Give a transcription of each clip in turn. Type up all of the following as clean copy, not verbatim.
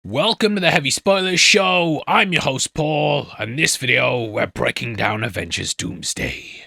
Welcome to the Heavy Spoilers Show. I'm your host Paul, and in this video we're breaking down Avengers Doomsday.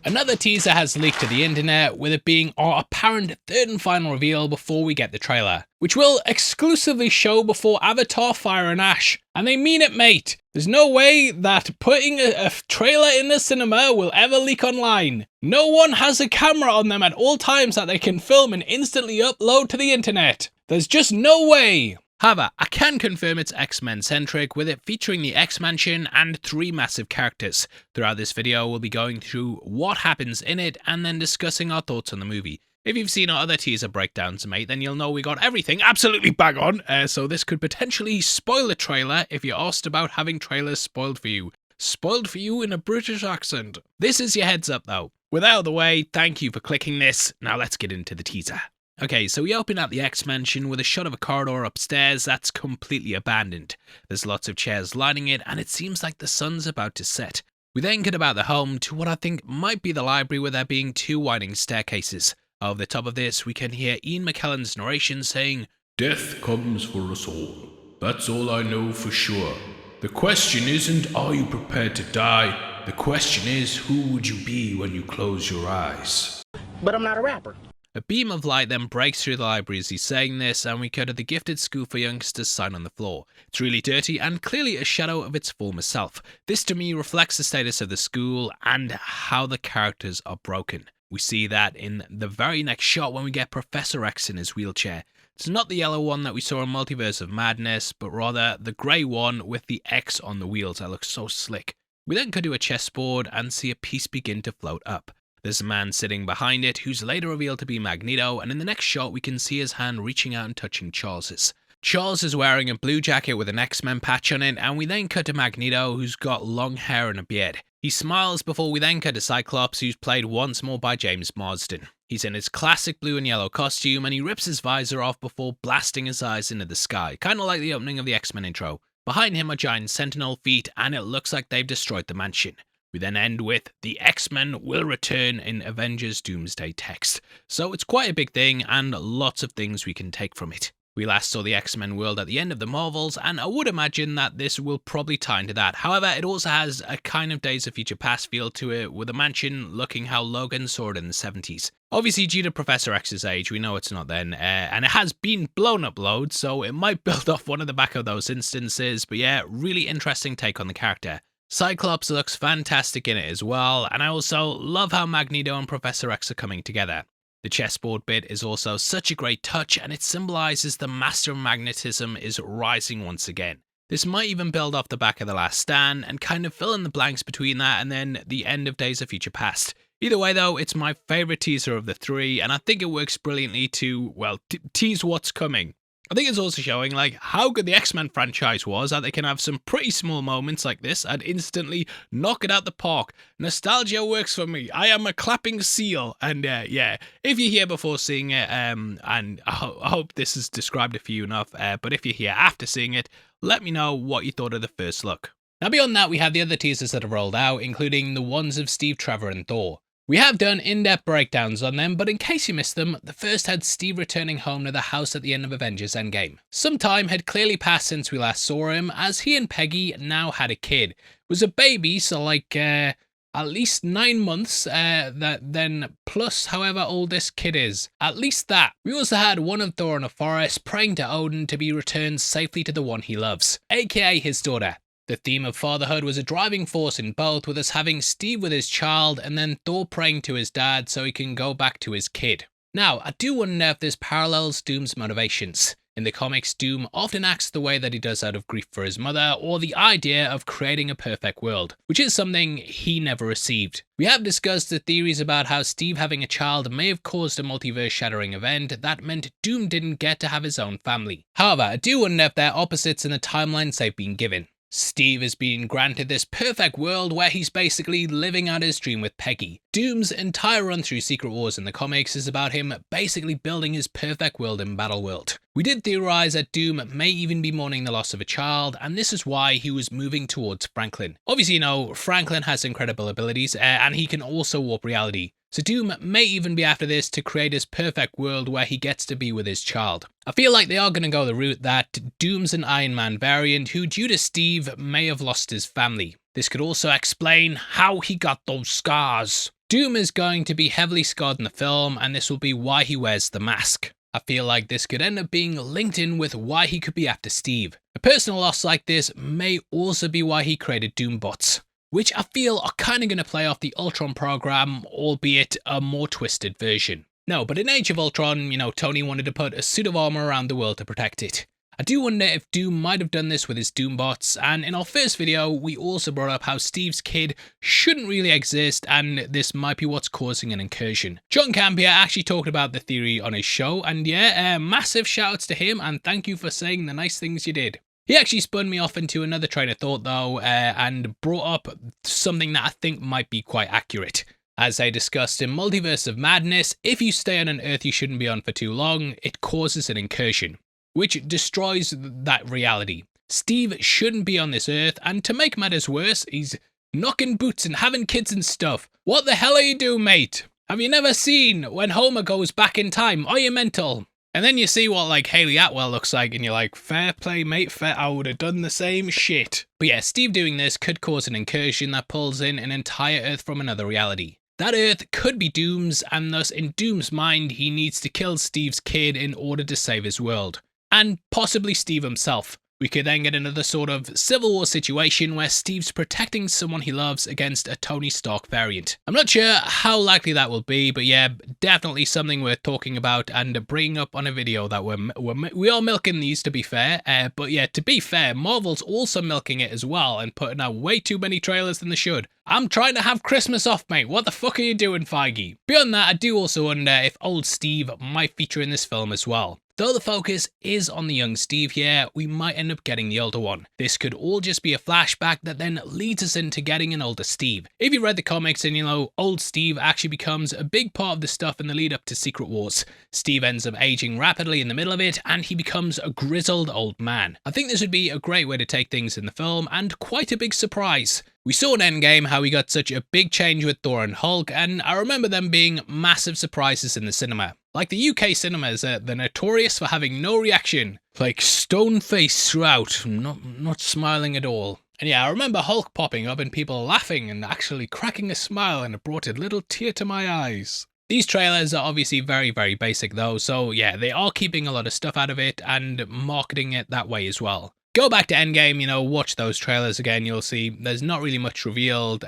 Another teaser has leaked to the internet, with it being our apparent third and final reveal before we get the trailer, which will exclusively show before Avatar: Fire and Ash. And they mean it, mate. There's no way that putting a trailer in the cinema will ever leak online. No one has a camera on them at all times that they can film and instantly upload to the internet. There's just no way. However, I can confirm it's X-Men centric, with it featuring the X-Mansion and 3 massive characters. Throughout this video, we'll be going through what happens in it and then discussing our thoughts on the movie. If you've seen our other teaser breakdowns, mate, then you'll know we got everything absolutely bang on, so this could potentially spoil the trailer if you're asked about having trailers spoiled for you. Spoiled for you in a British accent. This is your heads up though. With that out of the way, thank you for clicking this. Now let's get into the teaser. Okay, so we open at the X-Mansion with a shot of a corridor upstairs that's completely abandoned. There's lots of chairs lining it, and it seems like the sun's about to set. We then cut about the home to what I think might be the library, with there being 2 winding staircases. Over the top of this, we can hear Ian McKellen's narration saying, "Death comes for us all. That's all I know for sure. The question isn't, are you prepared to die? The question is, who would you be when you close your eyes?" But I'm not a rapper. A beam of light then breaks through the library as he's saying this, and we cut to the gifted school for youngsters sign on the floor. It's really dirty and clearly a shadow of its former self. This to me reflects the status of the school and how the characters are broken. We see that in the very next shot when we get Professor X in his wheelchair. It's not the yellow one that we saw in Multiverse of Madness, but rather the grey one with the X on the wheels that looks so slick. We then cut to a chessboard and see a piece begin to float up. There's a man sitting behind it who's later revealed to be Magneto, and in the next shot we can see his hand reaching out and touching Charles's. Charles is wearing a blue jacket with an X-Men patch on it, and we then cut to Magneto, who's got long hair and a beard. He smiles before we then cut to Cyclops, who's played once more by James Marsden. He's in his classic blue and yellow costume, and he rips his visor off before blasting his eyes into the sky, kind of like the opening of the X-Men intro. Behind him are giant Sentinel feet, and it looks like they've destroyed the mansion. We then end with, "The X-Men will return" in Avengers Doomsday text. So it's quite a big thing, and lots of things we can take from it. We last saw the X-Men world at the end of the Marvels, and I would imagine that this will probably tie into that. However, it also has a kind of Days of Future Past feel to it, with the mansion looking how Logan saw it in the 70s. Obviously, due to Professor X's age, we know it's not then, and it has been blown up loads, so it might build off one of the back of those instances, but yeah, really interesting take on the character. Cyclops looks fantastic in it as well, and I also love how Magneto and Professor X are coming together. The chessboard bit is also such a great touch, and it symbolises the master of magnetism is rising once again. This might even build off the back of The Last Stand and kind of fill in the blanks between that and then the end of Days of Future Past. Either way though, it's my favourite teaser of the 3, and I think it works brilliantly to, well, tease what's coming. I think it's also showing like how good the X-Men franchise was, that they can have some pretty small moments like this and instantly knock it out the park. Nostalgia works for me. I am a clapping seal. And yeah, if you're here before seeing it, and I hope this has described it for you enough, but if you're here after seeing it, let me know what you thought of the first look. Now beyond that, we have the other teasers that have rolled out, including the ones of Steve Trevor and Thor. We have done in-depth breakdowns on them, but in case you missed them, the first had Steve returning home to the house at the end of Avengers Endgame. Some time had clearly passed since we last saw him, as he and Peggy now had a kid. It was a baby, so like at least 9 months, then plus however old this kid is. At least that. We also had one of Thor in a forest praying to Odin to be returned safely to the one he loves, aka his daughter. The theme of fatherhood was a driving force in both, with us having Steve with his child and then Thor praying to his dad so he can go back to his kid. Now, I do wonder if this parallels Doom's motivations. In the comics, Doom often acts the way that he does out of grief for his mother, or the idea of creating a perfect world, which is something he never received. We have discussed the theories about how Steve having a child may have caused a multiverse-shattering event that meant Doom didn't get to have his own family. However, I do wonder if they're opposites in the timelines they've been given. Steve is being granted this perfect world where he's basically living out his dream with Peggy. Doom's entire run through Secret Wars in the comics is about him basically building his perfect world in Battleworld. We did theorize that Doom may even be mourning the loss of a child, and this is why he was moving towards Franklin. Obviously, you know, Franklin has incredible abilities, and he can also warp reality. So Doom may even be after this to create his perfect world where he gets to be with his child. I feel like they are going to go the route that Doom's an Iron Man variant who, due to Steve, may have lost his family. This could also explain how he got those scars. Doom is going to be heavily scarred in the film, and this will be why he wears the mask. I feel like this could end up being linked in with why he could be after Steve. A personal loss like this may also be why he created Doombots, which I feel are kind of going to play off the Ultron program, albeit a more twisted version. No, but in Age of Ultron, Tony wanted to put a suit of armor around the world to protect it. I do wonder if Doom might have done this with his Doombots, and in our first video, we also brought up how Steve's kid shouldn't really exist, and this might be what's causing an incursion. John Campier actually talked about the theory on his show, and yeah, massive shoutouts to him, and thank you for saying the nice things you did. He actually spun me off into another train of thought though, and brought up something that I think might be quite accurate. As I discussed in Multiverse of Madness, if you stay on an Earth you shouldn't be on for too long, it causes an incursion, which destroys that reality. Steve shouldn't be on this Earth, and to make matters worse, he's knocking boots and having kids and stuff. What the hell are you doing, mate? Have you never seen when Homer goes back in time? Are you mental? And then you see what like Haley Atwell looks like, and you're like, fair play, mate, fair, I would have done the same shit. But yeah, Steve doing this could cause an incursion that pulls in an entire Earth from another reality. That Earth could be Doom's, and thus in Doom's mind, he needs to kill Steve's kid in order to save his world. And possibly Steve himself. We could then get another sort of Civil War situation where Steve's protecting someone he loves against a Tony Stark variant. I'm not sure how likely that will be, but yeah, definitely something worth talking about and bringing up on a video that we are milking these, to be fair. But yeah, to be fair, Marvel's also milking it as well and putting out way too many trailers than they should. I'm trying to have Christmas off, mate. What the fuck are you doing, Feige? Beyond that, I do also wonder if old Steve might feature in this film as well. Though the focus is on the young Steve here, we might end up getting the older one. This could all just be a flashback that then leads us into getting an older Steve. If you read the comics and old Steve actually becomes a big part of the stuff in the lead up to Secret Wars. Steve ends up aging rapidly in the middle of it, and he becomes a grizzled old man. I think this would be a great way to take things in the film, and quite a big surprise. We saw in Endgame how we got such a big change with Thor and Hulk, and I remember them being massive surprises in the cinema. Like the UK cinemas, they're notorious for having no reaction, like stone face throughout, not smiling at all. And yeah, I remember Hulk popping up and people laughing and actually cracking a smile, and it brought a little tear to my eyes. These trailers are obviously very, very basic though, so yeah, they are keeping a lot of stuff out of it and marketing it that way as well. Go back to Endgame, watch those trailers again, you'll see there's not really much revealed.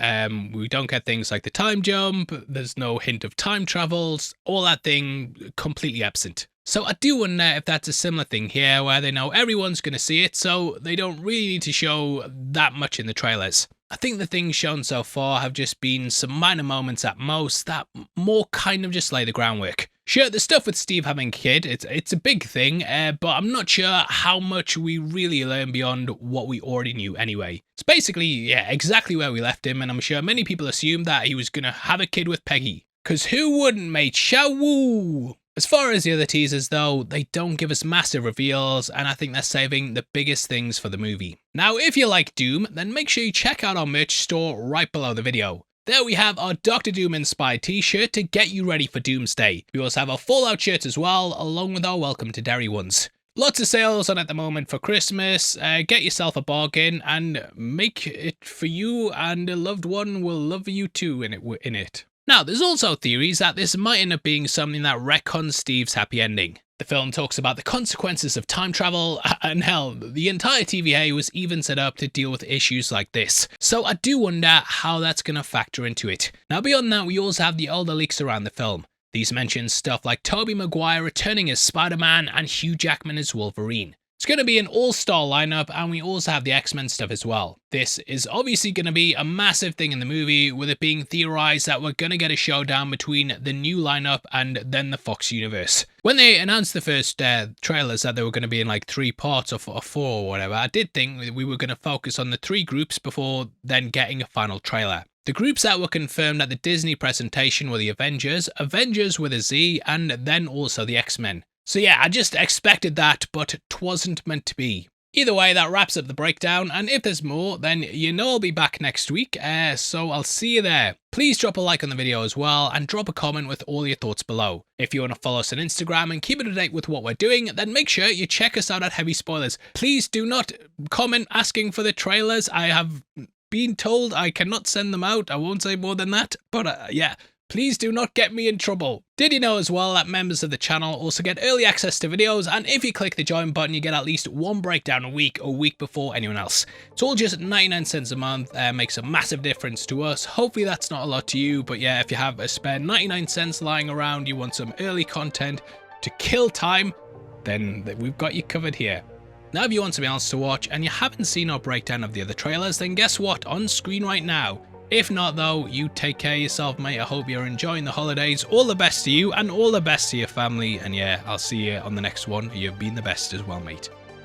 We don't get things like the time jump, there's no hint of time travels, all that thing completely absent. So I do wonder if that's a similar thing here, where they know everyone's going to see it, so they don't really need to show that much in the trailers. I think the things shown so far have just been some minor moments at most that more kind of just lay the groundwork. Sure, the stuff with Steve having a kid, it's a big thing, but I'm not sure how much we really learn beyond what we already knew anyway. It's basically, yeah, exactly where we left him, and I'm sure many people assumed that he was going to have a kid with Peggy. 'Cause who wouldn't, mate? Shawoo! As far as the other teasers though, they don't give us massive reveals, and I think they're saving the biggest things for the movie. Now, if you like Doom, then make sure you check out our merch store right below the video. There we have our Doctor Doom inspired t-shirt to get you ready for Doomsday. We also have our Fallout shirts as well, along with our Welcome to Derry ones. Lots of sales on at the moment for Christmas. Get yourself a bargain and make it for you, and a loved one will love you too in it. Now, there's also theories that this might end up being something that retcons Steve's happy ending. The film talks about the consequences of time travel, and hell, the entire TVA was even set up to deal with issues like this. So I do wonder how that's going to factor into it. Now, beyond that, we also have the older leaks around the film. These mention stuff like Tobey Maguire returning as Spider-Man and Hugh Jackman as Wolverine. It's going to be an all-star lineup, and we also have the X-Men stuff as well. This is obviously going to be a massive thing in the movie, with it being theorized that we're going to get a showdown between the new lineup and then the Fox universe. When they announced the first trailers that they were going to be in like 3 parts or 4 or whatever, I did think we were going to focus on the 3 groups before then getting a final trailer. The groups that were confirmed at the Disney presentation were the Avengers with a Z, and then also the X-Men. So yeah, I just expected that, but 'twasn't meant to be. Either way, that wraps up the breakdown, and if there's more, then you know I'll be back next week, so I'll see you there. Please drop a like on the video as well, and drop a comment with all your thoughts below. If you want to follow us on Instagram and keep up to date with what we're doing, then make sure you check us out at Heavy Spoilers. Please do not comment asking for the trailers. I have been told I cannot send them out. I won't say more than that, but yeah. Please do not get me in trouble. Did you know as well that members of the channel also get early access to videos, and if you click the join button you get at least one breakdown a week before anyone else. It's all just 99 cents a month, makes a massive difference to us. Hopefully that's not a lot to you, but yeah, if you have a spare 99 cents lying around, you want some early content to kill time, then we've got you covered here. Now if you want something else to watch and you haven't seen our breakdown of the other trailers, then guess what, on screen right now. If not though, you take care of yourself, mate. I hope you're enjoying the holidays. All the best to you and all the best to your family. And yeah, I'll see you on the next one. You've been the best as well, mate.